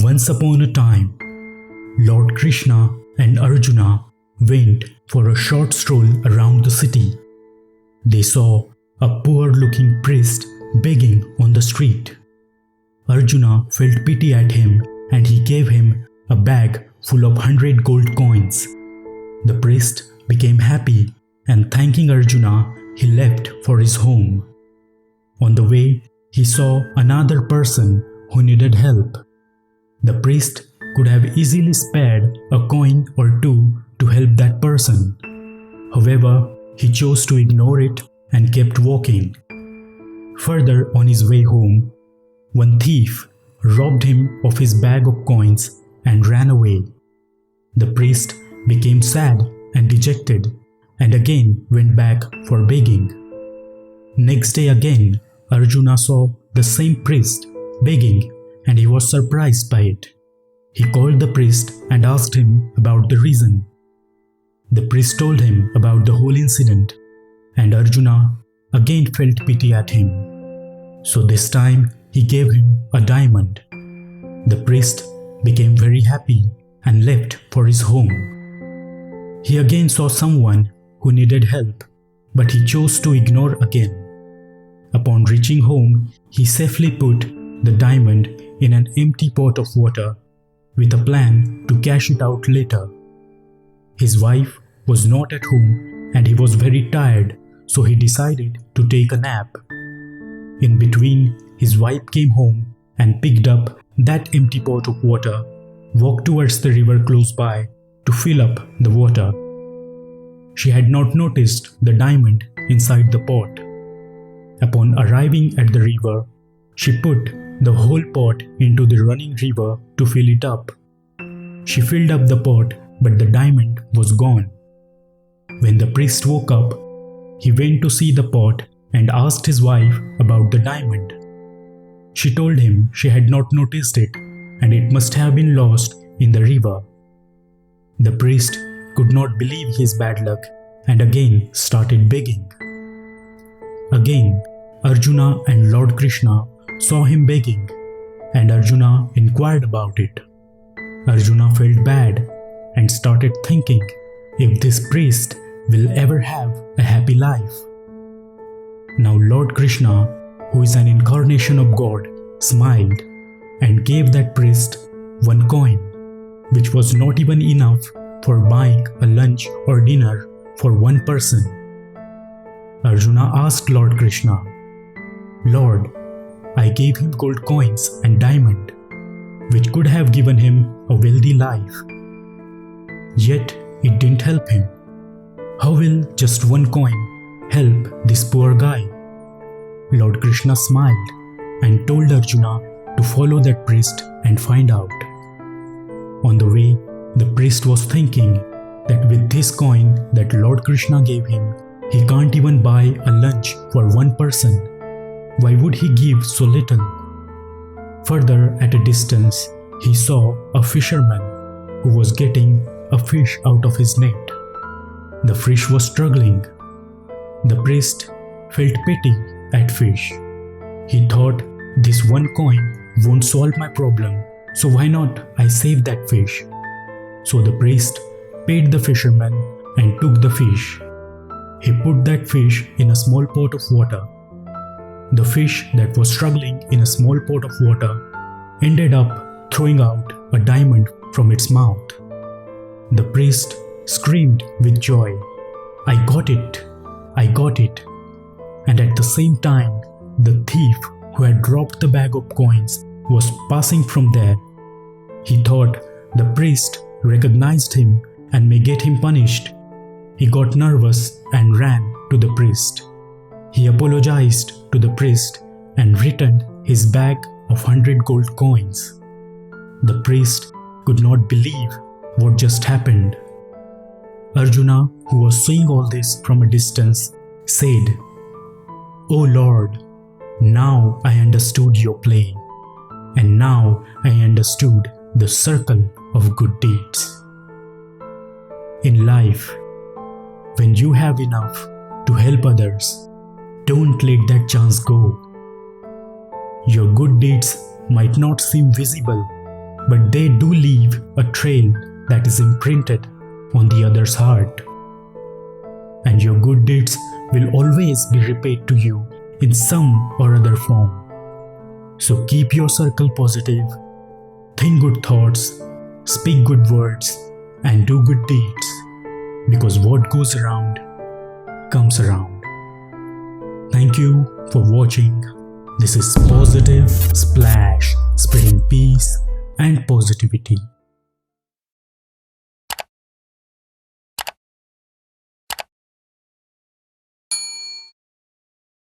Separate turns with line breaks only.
Once upon a time, Lord Krishna and Arjuna went for a short stroll around the city. They saw a poor-looking priest begging on the street. Arjuna felt pity at him and he gave him a bag full of 100 gold coins. The priest became happy and thanking Arjuna, he left for his home. On the way, he saw another person who needed help. The priest could have easily spared a coin or two to help that person. However, he chose to ignore it and kept walking. Further on his way home, one thief robbed him of his bag of coins and ran away. The priest became sad and dejected and again went back for begging. Next day again, Arjuna saw the same priest begging and he was surprised by it. He called the priest and asked him about the reason. The priest told him about the whole incident and Arjuna again felt pity at him. So this time he gave him a diamond. The priest became very happy and left for his home. He again saw someone who needed help, but he chose to ignore again. Upon reaching home, he safely put the diamond in an empty pot of water with a plan to cash it out later. His wife was not at home and he was very tired, so he decided to take a nap. In between, his wife came home and picked up that empty pot of water, walked towards the river close by to fill up the water. She had not noticed the diamond inside the pot. Upon arriving at the river, she put the whole pot into the running river to fill it up. She filled up the pot, but the diamond was gone. When the priest woke up, he went to see the pot and asked his wife about the diamond. She told him she had not noticed it and it must have been lost in the river. The priest could not believe his bad luck and again started begging. Again, Arjuna and Lord Krishna saw him begging and Arjuna inquired about it. Arjuna felt bad and started thinking if this priest will ever have a happy life. Now Lord Krishna, who is an incarnation of God, smiled and gave that priest one coin, which was not even enough for buying a lunch or dinner for one person. Arjuna asked Lord Krishna, "Lord, I gave him gold coins and diamond, which could have given him a wealthy life. Yet it didn't help him. How will just one coin help this poor guy?" Lord Krishna smiled and told Arjuna to follow that priest and find out. On the way, the priest was thinking that with this coin that Lord Krishna gave him, he can't even buy a lunch for one person. Why would he give so little? Further at a distance, he saw a fisherman who was getting a fish out of his net. The fish was struggling. The priest felt pity at fish. He thought, this one coin won't solve my problem, so why not I save that fish? So the priest paid the fisherman and took the fish. He put that fish in a small pot of water. The fish that was struggling in a small pot of water ended up throwing out a diamond from its mouth. The priest screamed with joy, "I got it! I got it!" And at the same time, the thief who had robbed the bag of coins was passing from there. He thought the priest recognized him and may get him punished. He got nervous and ran to the priest. He apologized to the priest and returned his bag of 100 gold coins. The priest could not believe what just happened. Arjuna, who was seeing all this from a distance, said, "O Lord, now I understood your play, and now I understood the circle of good deeds." In life, when you have enough to help others, don't let that chance go. Your good deeds might not seem visible, but they do leave a trail that is imprinted on the other's heart. And your good deeds will always be repaid to you in some or other form. So keep your circle positive, think good thoughts, speak good words, and do good deeds, because what goes around comes around. Thank you for watching. This is Positive Splash, spreading peace and positivity.